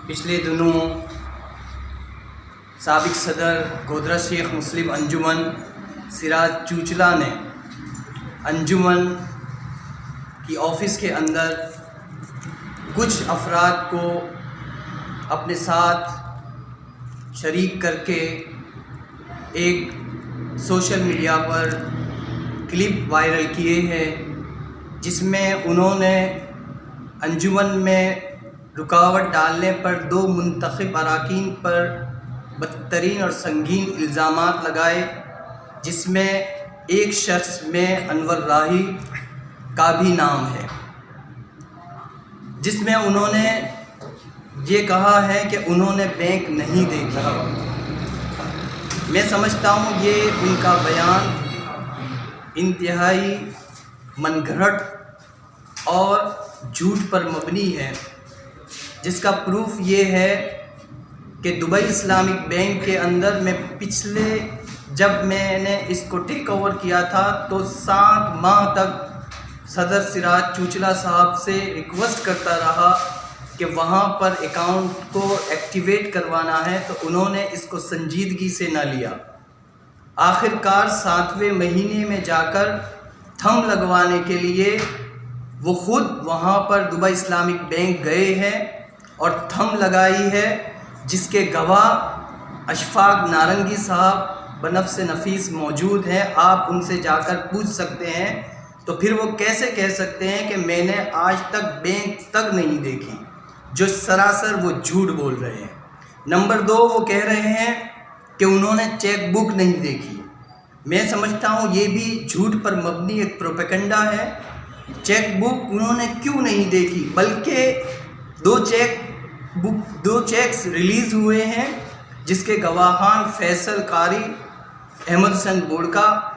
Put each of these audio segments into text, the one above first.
पिछले दिनों साबिक सदर गोदरा शेख मुस्लिम अंजुमन सिराज चूचला ने अंजुमन की ऑफ़िस के अंदर कुछ अफराद को अपने साथ शरीक करके एक सोशल मीडिया पर क्लिप वायरल किए हैं, जिसमें उन्होंने अंजुमन में रुकावट डालने पर दो मुंतखब अरकान पर बदतरीन और संगीन इल्ज़ामात लगाए, जिसमें एक शख्स में अनवर राही का भी नाम है, जिसमें उन्होंने ये कहा है कि उन्होंने बैंक नहीं देखा। मैं समझता हूँ ये उनका बयान इंतहाई मनगढ़ंत और झूठ पर मबनी है, जिसका प्रूफ ये है कि दुबई इस्लामिक बैंक के अंदर जब मैंने इसको टेक ओवर किया था तो 7 माह तक सदर सिराज चूचला साहब से रिक्वेस्ट करता रहा कि वहाँ पर अकाउंट को एक्टिवेट करवाना है, तो उन्होंने इसको संजीदगी से न लिया। आखिरकार 7वें महीने में जाकर थंब लगवाने के लिए वो ख़ुद वहाँ पर दुबई इस्लामिक बैंक गए हैं और थंब लगाई है, जिसके गवाह अशफाक नारंगी साहब बनफ्स नफीस मौजूद हैं। आप उनसे जाकर पूछ सकते हैं। तो फिर वो कैसे कह सकते हैं कि मैंने आज तक बैंक तक नहीं देखी, जो सरासर वो झूठ बोल रहे हैं। नंबर 2, वो कह रहे हैं कि उन्होंने चेक बुक नहीं देखी। मैं समझता हूँ ये भी झूठ पर मबनी एक प्रोपेगेंडा है। चेक बुक उन्होंने क्यों नहीं देखी, बल्कि दो चेक्स रिलीज़ हुए हैं, जिसके गवाहान फैसल कारी, अहमद हुसैन बोड़का,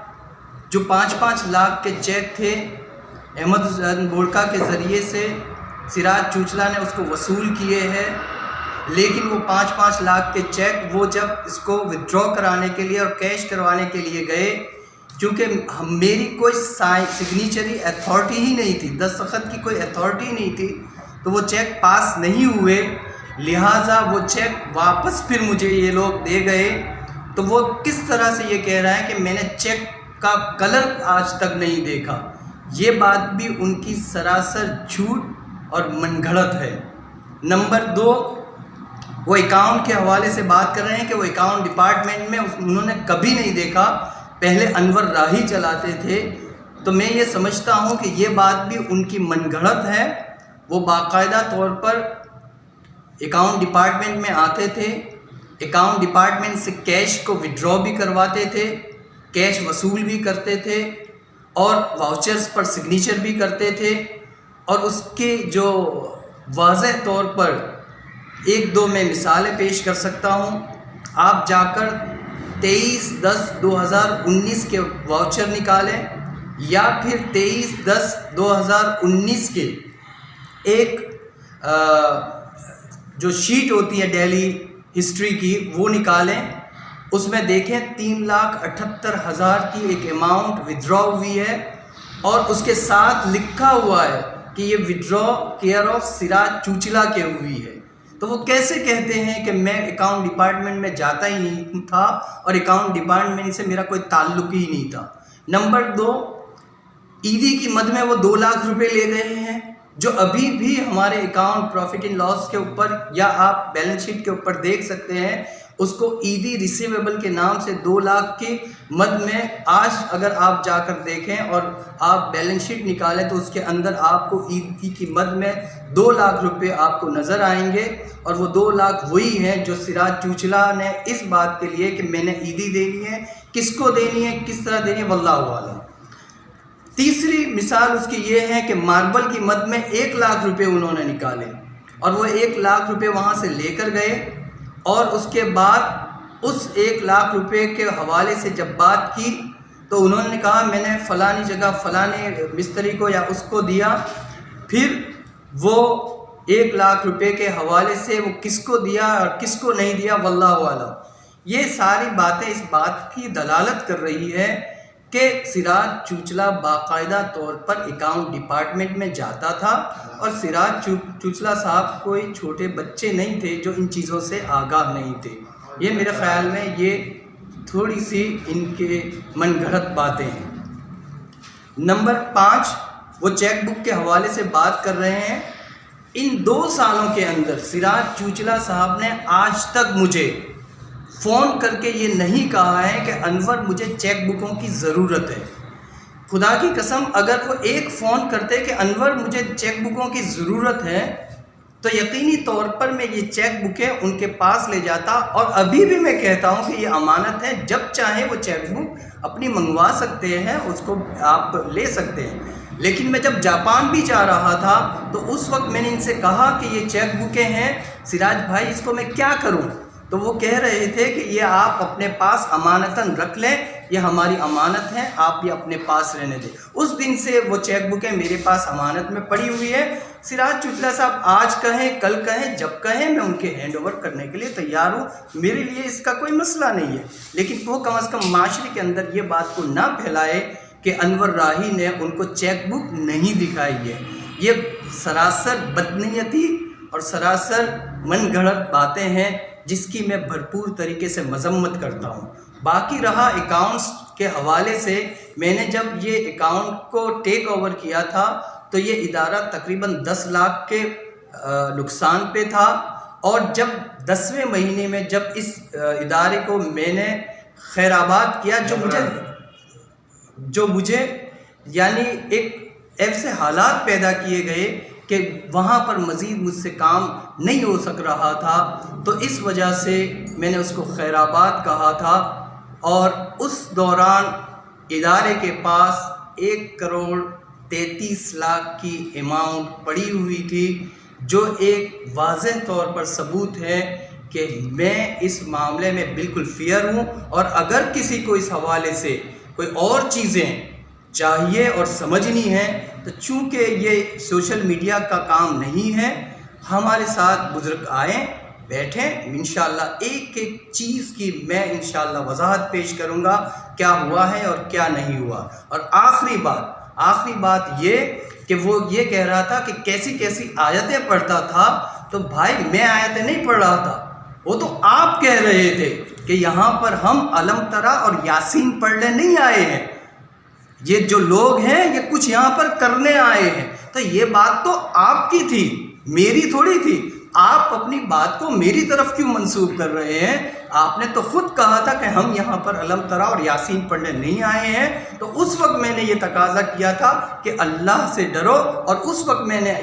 जो 5-5 लाख के चेक थे। अहमद हुसैन बोड़का के ज़रिए से सिराज चूचला ने उसको वसूल किए हैं, लेकिन वो 5-5 लाख के चेक वो जब इसको विड्रॉ कराने के लिए और कैश करवाने के लिए गए, चूँकि मेरी कोई सिग्नेचरी अथॉरिटी ही नहीं थी, दस्तखत की कोई अथॉरिटी नहीं थी, तो वो चेक पास नहीं हुए। लिहाजा वो चेक वापस फिर मुझे ये लोग दे गए। तो वो किस तरह से ये कह रहा है कि मैंने चेक का कलर आज तक नहीं देखा। ये बात भी उनकी सरासर झूठ और मनगढ़ंत है। नंबर 2, वो अकाउंट के हवाले से बात कर रहे हैं कि वो अकाउंट डिपार्टमेंट में उन्होंने कभी नहीं देखा, पहले अनवर राही चलाते थे। तो मैं ये समझता हूँ कि ये बात भी उनकी मनगढ़ंत है। वो बाकायदा तौर पर अकाउंट डिपार्टमेंट में आते थे, अकाउंट डिपार्टमेंट से कैश को विड्रॉ भी करवाते थे, कैश वसूल भी करते थे और वाउचर्स पर सिग्नेचर भी करते थे। और उसके जो वाज़ेह तौर पर 1-2 मैं मिसालें पेश कर सकता हूँ। आप जाकर 23/10/2019 के वाउचर निकालें, या फिर 23/10/2019 के एक जो शीट होती है डेली हिस्ट्री की, वो निकालें। उसमें देखें 3,78,000 की एक अमाउंट विड्रॉ हुई है और उसके साथ लिखा हुआ है कि ये विड्रॉ केयर ऑफ सिराज चूचला के हुई है। तो वो कैसे कहते हैं कि मैं अकाउंट डिपार्टमेंट में जाता ही नहीं था और अकाउंट डिपार्टमेंट से मेरा कोई ताल्लुक ही नहीं था। नंबर 2, ईदी की मद में वो 2 लाख रुपए ले गए हैं, जो अभी भी हमारे अकाउंट प्रॉफिट इन लॉस के ऊपर या आप बैलेंस शीट के ऊपर देख सकते हैं। उसको ईदी रिसीवेबल के नाम से 2 लाख की मद में आज अगर आप जाकर देखें और आप बैलेंस शीट निकालें, तो उसके अंदर आपको ईदी की मद में 2 लाख रुपए आपको नज़र आएंगे। और वो 2 लाख वही हैं जो सिराज चूचला ने इस बात के लिए कि मैंने ईदी देनी है, किसको देनी है, किस तरह देनी है, वल्लाहु आलम। तीसरी मिसाल उसकी ये है कि मार्बल की मद में 1 लाख रुपए उन्होंने निकाले और वो 1 लाख रुपए वहाँ से लेकर गए, और उसके बाद उस 1 लाख रुपए के हवाले से जब बात की तो उन्होंने कहा मैंने फ़लानी जगह फ़लाने मिस्त्री को या उसको दिया। फिर वो 1 लाख रुपए के हवाले से वो किसको दिया और किसको नहीं दिया, वल्लाहु आलम। ये सारी बातें इस बात की दलालत कर रही है कि सिराज चूचला बाकायदा तौर पर अकाउंट डिपार्टमेंट में जाता था और सिराज चूचला साहब कोई छोटे बच्चे नहीं थे जो इन चीज़ों से आगाह नहीं थे। ये मेरे ख़्याल में ये थोड़ी सी इनके मनगढ़ंत बातें हैं। नंबर 5, वो चेक बुक के हवाले से बात कर रहे हैं। इन 2 सालों के अंदर सिराज चूचला साहब ने आज तक मुझे फ़ोन करके ये नहीं कहा है कि अनवर मुझे चेक बुकों की ज़रूरत है। खुदा की कसम, अगर वो एक फ़ोन करते कि अनवर मुझे चेक बुकों की ज़रूरत है, तो यकीनी तौर पर मैं ये चेक बुकें उनके पास ले जाता। और अभी भी मैं कहता हूँ कि ये अमानत है, जब चाहे वो चेक बुक अपनी मंगवा सकते हैं, उसको आप ले सकते हैं। लेकिन मैं जब जापान भी जा रहा था तो उस वक्त मैंने इनसे कहा कि ये चेक बुकें हैं सिराज भाई, इसको मैं क्या करूँ? तो वो कह रहे थे कि ये आप अपने पास अमानतन रख लें, ये हमारी अमानत है, आप ये अपने पास रहने दें। उस दिन से वो चेक बुकें मेरे पास अमानत में पड़ी हुई है। सिराज चूचला साहब आज कहें, कल कहें, जब कहें, मैं उनके हैंड ओवर करने के लिए तैयार हूँ। मेरे लिए इसका कोई मसला नहीं है। लेकिन वो कम अज़ कम माशरे के अंदर ये बात को ना फैलाए कि अनवर राही ने उनको चेक बुक नहीं दिखाई है। ये सरासर बदनीयती और सरासर मनगढ़ंत बातें हैं जिसकी मैं भरपूर तरीके से मजम्मत करता हूँ। बाकी रहा अकाउंट्स के हवाले से, मैंने जब ये अकाउंट को टेक ओवर किया था तो ये इदारा तकरीबन 10 लाख के नुकसान पे था। और जब 10वें महीने में जब इस इदारे को मैंने खैराबाद किया, जो मुझे यानी एक ऐसे हालात पैदा किए गए कि वहाँ पर मज़ीद मुझसे काम नहीं हो सक रहा था, तो इस वजह से मैंने उसको खैराबाद कहा था। और उस दौरान इदारे के पास 1,33,00,000 की अमाउंट पड़ी हुई थी, जो एक वाज़ेह तौर पर सबूत है कि मैं इस मामले में बिल्कुल फेयर हूँ। और अगर किसी को इस हवाले से कोई और चीज़ें चाहिए और समझनी है तो चूँकि ये सोशल मीडिया का काम नहीं है, हमारे साथ बुजुर्ग आएँ, बैठें, इंशाअल्लाह एक एक चीज़ की मैं इंशाअल्लाह वजाहत पेश करूँगा क्या हुआ है और क्या नहीं हुआ। और आखिरी बात ये कि वो ये कह रहा था कि कैसी कैसी आयतें पढ़ता था, तो भाई मैं आयतें नहीं पढ़ रहा था, वो तो आप कह रहे थे कि यहाँ पर हम अलम तरा और यासीन पढ़ने नहीं आए हैं, ये जो लोग हैं ये कुछ यहाँ पर करने आए हैं। तो ये बात तो आपकी थी, मेरी थोड़ी थी। आप अपनी बात को मेरी तरफ क्यों मंसूब कर रहे हैं? आपने तो खुद कहा था कि हम यहाँ पर अलम तरा और यासीन पढ़ने नहीं आए हैं। तो उस वक्त मैंने ये तकाजा किया था कि अल्लाह से डरो, और उस वक्त मैंने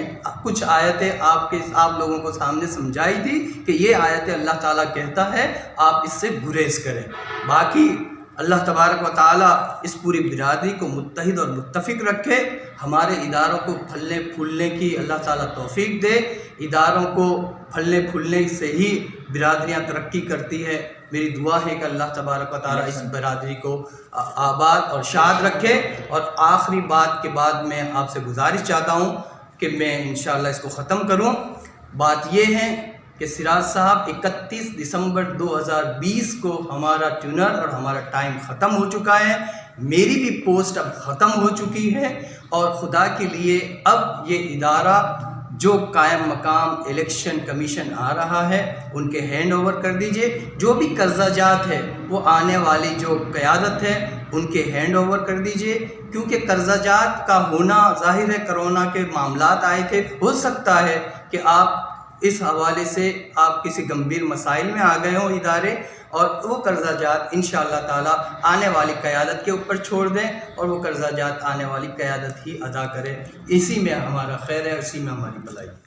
कुछ आयतें आप लोगों को सामने समझाई थी कि ये आयतें अल्लाह ताला कहता है, आप इससे गुरेज करें। बाकी अल्लाह तबारक व ताला इस पूरी बिरादरी को मुत्तहिद और मुत्तफ़िक रखे, हमारे इदारों को फलने फूलने की अल्लाह ताला तौफ़ीक दे। इदारों को फलने फूलने से ही बिरादरियाँ तरक्की करती है। मेरी दुआ है कि अल्लाह तबारक व ताला इस बिरादरी को आबाद और शाद रखे। और आखिरी बात के बाद मैं आपसे गुजारिश चाहता हूँ कि मैं इंशाअल्लाह इसको ख़त्म करूँ। बात ये है कि सिराज साहब 31 दिसंबर 2020 को हमारा ट्यूनर और हमारा टाइम ख़त्म हो चुका है। मेरी भी पोस्ट अब ख़त्म हो चुकी है, और ख़ुदा के लिए अब ये इदारा जो कायम मकाम इलेक्शन कमीशन आ रहा है उनके हैंड ओवर कर दीजिए। जो भी कर्जाजात है वो आने वाली जो क़यादत है उनके हैंड ओवर कर दीजिए, क्योंकि कर्जाजात का होना ज़ाहिर है कोरोना के मामलात आए थे। हो सकता है कि आप इस हवाले से आप किसी गंभीर मसाइल में आ गए हों इदारे, और वो कर्जाजात इंशाअल्लाह ताला आने वाली क़यादत के ऊपर छोड़ दें, और वो कर्जाजात आने वाली क़यादत ही अदा करें। इसी में हमारा खैर है, इसी में हमारी भलाई।